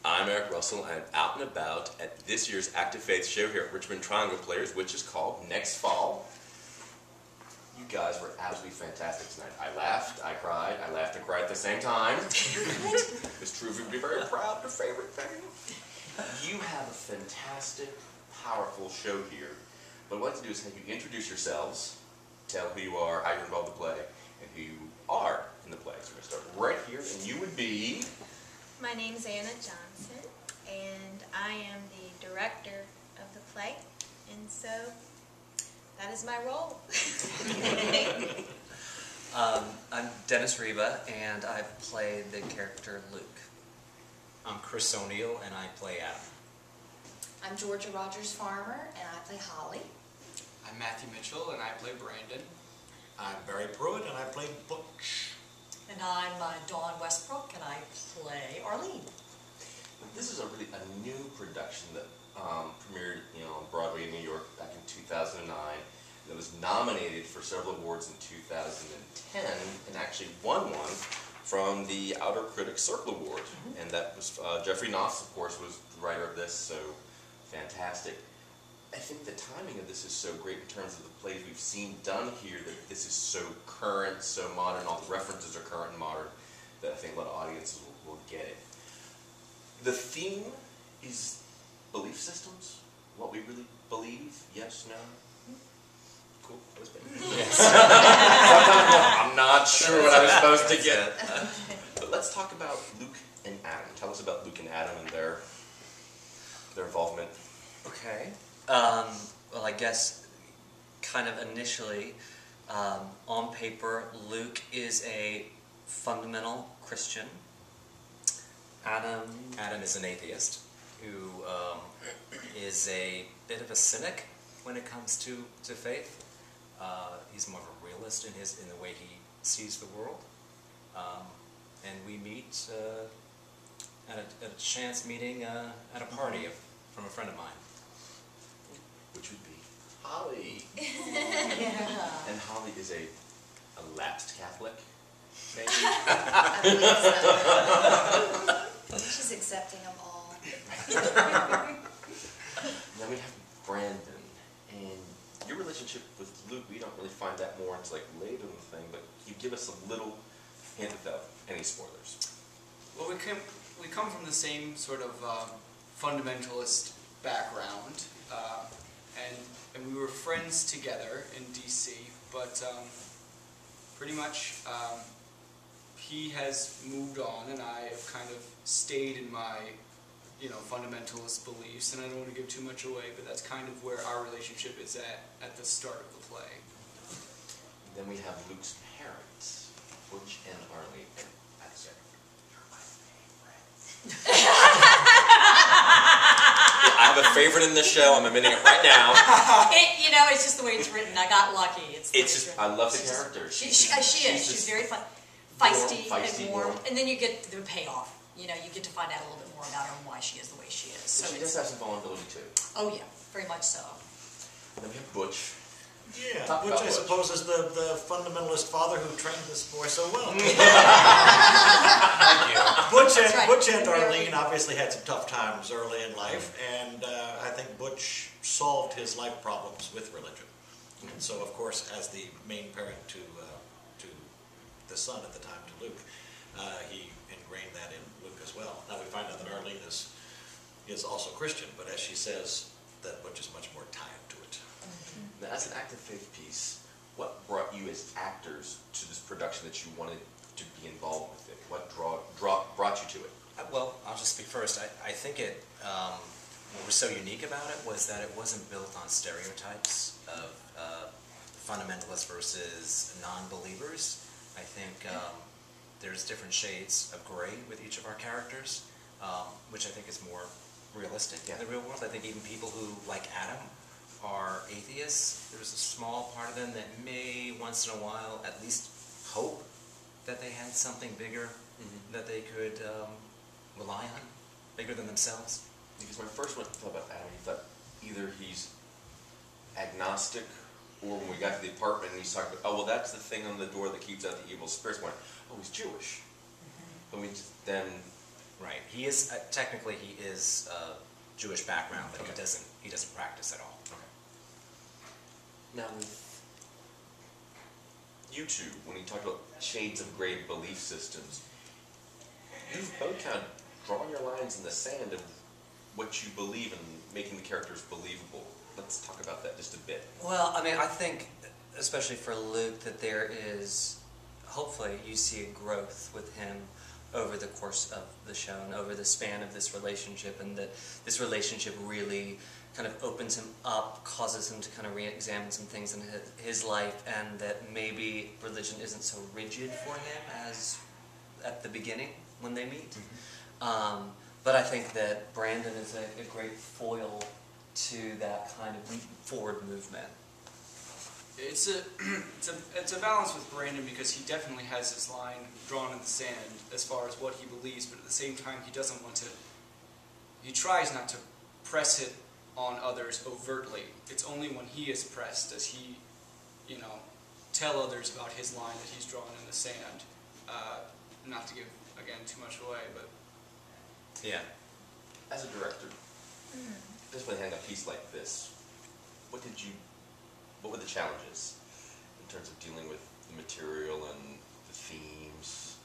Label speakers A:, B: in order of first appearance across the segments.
A: I'm Eric Russell, and I'm out and about at this year's Active Faith show here at Richmond Triangle Players, which is called Next Fall. You guys were absolutely fantastic tonight. I laughed, I cried, I laughed and cried at the same time. Miss Truva would be very proud of her favorite thing. You have a fantastic, powerful show here. But what I'd like to do is have you introduce yourselves, tell who you are, how you're involved in the play, and who you are in the play. So we're going to start right here, and you would be...
B: My name's Anna Johnson, and I am the director of the play, and so that is my role.
C: I'm Denis Riva, and I play the character Luke.
D: I'm Chris O'Neill, and I play Adam.
E: I'm Georgia Rogers-Farmer, and I play Holly.
F: I'm Matthew Mitchell, and I play Brandon.
G: I'm Barry Pruitt, and I play Butch.
H: And I'm Dawn Westbrook, and I play Arlene.
A: This is a really new production that premiered on Broadway in New York back in 2009. That was nominated for several awards in 2010 and actually won one from the Outer Critics Circle Award. And that was Geoffery, of course, was the writer of this, so fantastic. I think the timing of this is so great in terms of the plays we've seen done here, that this is so current, so modern, all the references are current and modern, that I think a lot of audiences will get it. The theme is belief systems, what we really believe, yes, no? Cool, that was big. Yes. Sometimes I'm not sure what I was supposed to get. But let's talk about Luke and Adam. Tell us about Luke and Adam and their involvement.
C: Okay. Well, I guess kind of initially, on paper, Luke is a fundamental Christian.
D: Adam is an atheist who is a bit of a cynic when it comes to faith. He's more of a realist in the way he sees the world. And we meet at a chance meeting at a party from a friend of mine.
A: Which would be Holly.
H: Yeah.
A: And Holly is a lapsed Catholic, maybe?
E: I believe so. She's accepting them all.
A: Then we have Brandon, and your relationship with Luke, we don't really find that more until like later in the thing, but you give us a little hint without any spoilers.
F: Well, we come from the same sort of fundamentalist background, and we were friends together in D.C., but pretty much he has moved on, and I have kind of stayed in my fundamentalist beliefs, and I don't want to give too much away, but that's kind of where our relationship is at the start of the play.
A: Then we have Luke's parents, Butch and Arlene, and I'd say, you're my favorite. I have a favorite in this show. I'm admitting it right now.
H: It's just the way it's written. I got lucky. It's just,
A: I love the character.
H: She is. She's very feisty and warm. And then you get the payoff. You get to find out a little bit more about her and why she is the way she is.
A: So she does have some vulnerability too.
H: Oh yeah, very much so.
A: Then we have Butch.
G: Yeah, Butch, I suppose, is the fundamentalist father who trained this boy so well.
D: Thank you.
G: Butch and Arlene obviously had some tough times early in life, and I think Butch solved his life problems with religion. And so, of course, as the main parent to the son at the time, to Luke, he ingrained that in Luke as well. Now we find out that Arlene is also Christian, but as she says, that Butch is much more tied to it.
A: Now, as an active faith piece, what brought you as actors to this production that you wanted to be involved with it? What brought you to it?
D: Well, I'll just speak first. I think what was so unique about it was that it wasn't built on stereotypes of fundamentalists versus non-believers. I think there's different shades of gray with each of our characters, which I think is more realistic in the real world. I think even people who, like Adam, are atheists, there's a small part of them that may once in a while at least hope that they had something bigger that they could rely on, bigger than themselves.
A: Because when I first thought about Adam, I thought either he's agnostic, or when we got to the apartment and he's talking about, oh, well, that's the thing on the door that keeps out the evil spirits. We're like, oh, he's Jewish. But we just then
D: Right. He is technically he is Jewish background, but he doesn't practice at all.
A: Now, you two, when you talk about shades of grey belief systems, you've both kind of drawn your lines in the sand of what you believe and making the characters believable. Let's talk about that just a bit.
C: Well, I mean, I think, especially for Luke, that there is, hopefully, you see a growth with him over the course of the show and over the span of this relationship, and that this relationship really kind of opens him up, causes him to kind of re-examine some things in his life, and that maybe religion isn't so rigid for him as at the beginning when they meet. Mm-hmm. But I think that Brandon is a great foil to that kind of forward movement.
F: It's a balance with Brandon, because he definitely has his line drawn in the sand as far as what he believes, but at the same time he doesn't want to. He tries not to press it on others overtly. It's only when he is pressed does he, tell others about his line that he's drawn in the sand. Not to give again too much away, but
D: yeah.
A: As a director, just when you hang a piece like this, what were the challenges in terms of dealing with the material and the themes?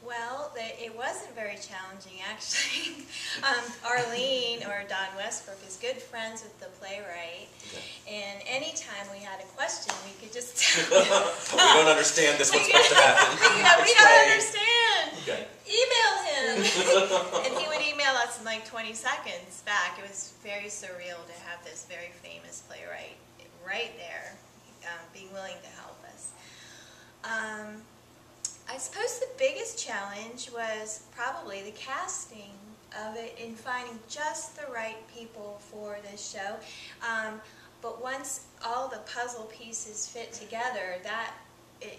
B: Well, it wasn't very challenging, actually. Arlene, or Don Westbrook, is good friends with the playwright, and anytime we had a question, we could just
A: we don't understand this, what's supposed to happen?
B: we don't understand.
A: Okay.
B: Email him. And he would email us in like 20 seconds back. It was very surreal to have this very famous playwright right there, being willing to help us. I suppose the biggest challenge was probably the casting of it, in finding just the right people for this show. But once all the puzzle pieces fit together,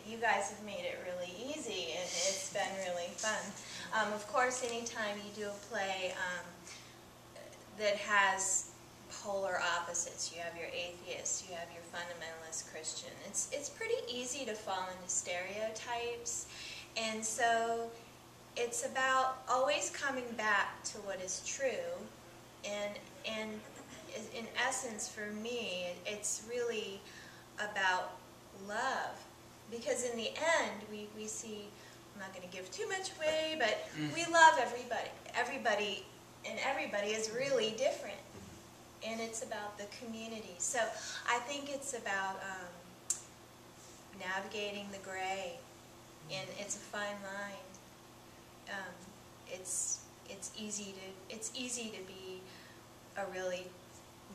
B: you guys have made it really easy, and it's been really fun. Of course, anytime you do a play that has polar opposites, you have your atheist, you have your fundamentalist Christian, it's pretty easy to fall into stereotypes, and so it's about always coming back to what is true, and in essence for me it's really about love, because in the end we see, I'm not going to give too much away, but we love everybody is really different. And it's about the community. So I think it's about navigating the gray, and it's a fine line. It's easy to be a really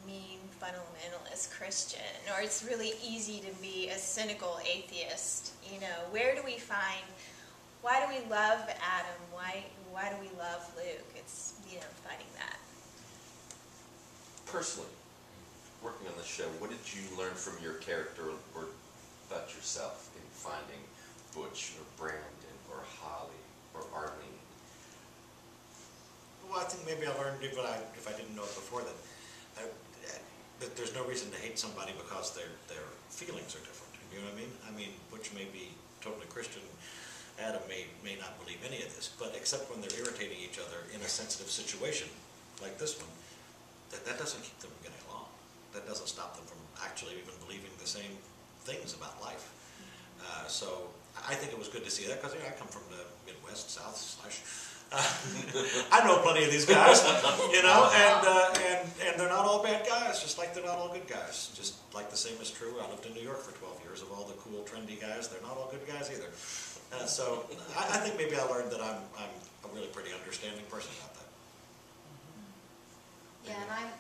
B: mean fundamentalist Christian, or it's really easy to be a cynical atheist. Where do we find? Why do we love Adam? Why do we love Luke? It's finding that.
A: Personally, working on the show, what did you learn from your character or about yourself in finding Butch or Brandon or Holly or Arlene?
G: Well, I think maybe I learned, if I didn't know it before, that there's no reason to hate somebody because their feelings are different. You know what I mean? I mean, Butch may be totally Christian, Adam may not believe any of this, but except when they're irritating each other in a sensitive situation like this one, that doesn't keep them from getting along. That doesn't stop them from actually even believing the same things about life. So I think it was good to see that, because I come from the Midwest, South / I know plenty of these guys, and they're not all bad guys, just like they're not all good guys. Just like the same is true. I lived in New York for 12 years. Of all the cool, trendy guys, they're not all good guys either. So I think maybe I learned that I'm a really pretty understanding person about that.
E: Yeah, and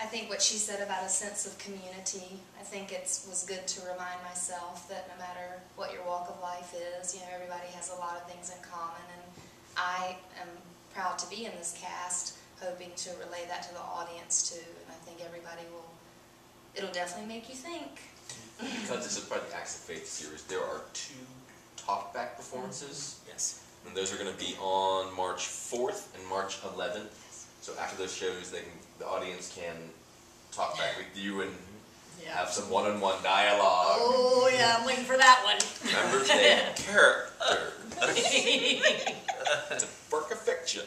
E: I think what she said about a sense of community, I think it was good to remind myself that no matter what your walk of life is, everybody has a lot of things in common, and I am proud to be in this cast, hoping to relay that to the audience too, and I think it'll definitely make you think.
A: Because this is part of the Acts of Faith series, there are 2 talkback performances.
D: Yes.
A: And those are going to be on March 4th and March 11th. So after those shows, the audience can talk back with you and
H: Yeah.
A: Have some one-on-one dialogue.
H: Oh, yeah, I'm waiting for that one.
A: Members name character. It's a work of fiction.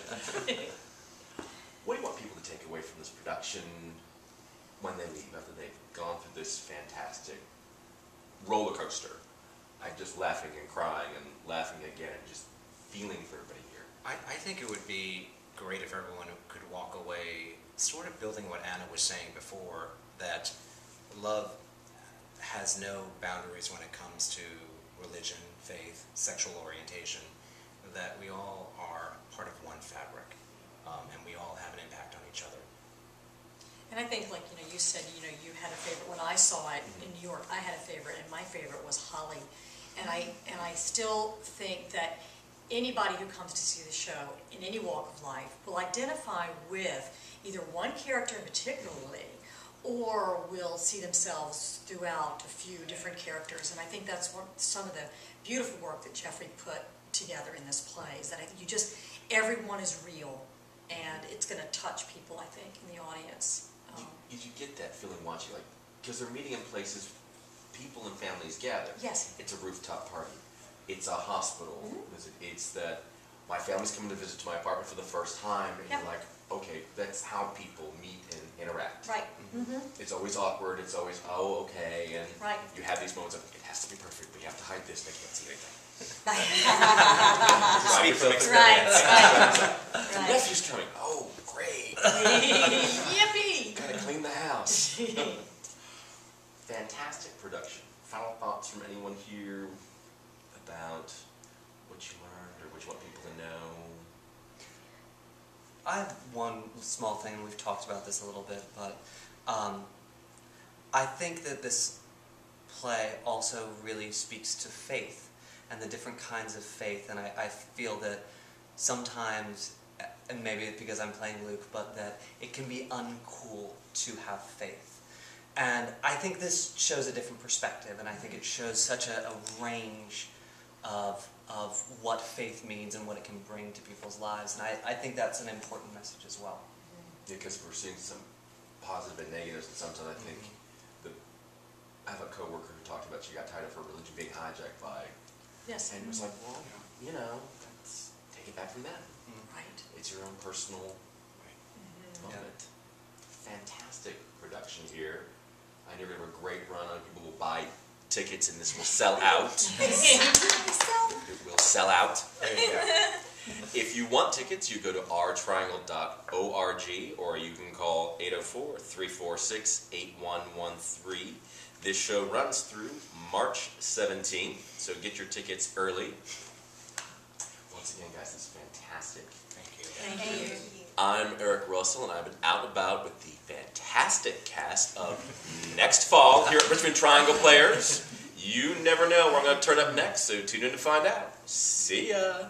A: What do you want people to take away from this production when they leave after they've gone through this fantastic roller coaster? I'm just laughing and crying and laughing again and just feeling for everybody here.
D: I think it would be great if everyone could walk away sort of building what Anna was saying before, that love has no boundaries when it comes to religion, faith, sexual orientation, that we all are part of one fabric, and we all have an impact on each other.
H: And I think, like, you said, you had a favorite. When I saw it in New York, I had a favorite, and my favorite was Holly. And I still think that anybody who comes to see the show in any walk of life will identify with either one character in particularly, or will see themselves throughout a few different characters. And I think that's some of the beautiful work that Geoffery put together in this play, is that I think everyone is real, and it's going to touch people, I think, in the audience.
A: Did you get that feeling watching, like, because they're meeting in places people and families gather.
H: Yes.
A: It's a rooftop party. It's a hospital visit. It's that my family's coming to visit to my apartment for the first time, and you're like, okay, that's how people meet and interact.
H: Right.
A: It's always awkward. It's always, oh, okay, and
H: Right.
A: you have these moments of, it has to be perfect. We have to hide this. They can't see anything.
D: Speak from
H: Right.
A: The
H: Right.
A: nephew's coming. Oh, great.
H: Yippee!
A: Gotta clean the house. Fantastic production. Final thoughts from anyone here about what you learned or what you want people to know?
C: I have one small thing, and we've talked about this a little bit, but I think that this play also really speaks to faith and the different kinds of faith, and I feel that sometimes, and maybe it's because I'm playing Luke, but that it can be uncool to have faith. And I think this shows a different perspective, and I think it shows such a range of what faith means and what it can bring to people's lives, and I think that's an important message as well.
A: Yeah, because we're seeing some positive and negatives, and sometimes I think I have a coworker who talked about she got tired of her religion being hijacked by,
H: Yes.
A: and it was like, well, let's take it back from them.
H: Right.
A: It's your own personal moment. Fantastic production here. I know we're going to have a great run on. People will buy tickets and this will sell out. It will sell out. There you go. If you want tickets, you go to rtriangle.org, or you can call 804-346-8113. This show runs through March 17th, so get your tickets early. Once again, guys, this is fantastic.
D: Thank you.
H: Thank you.
A: I'm Eric Russell, and I've been out and about with the fantastic cast of Next Fall here at Richmond Triangle Players. You never know where I'm going to turn up next, so tune in to find out. See ya!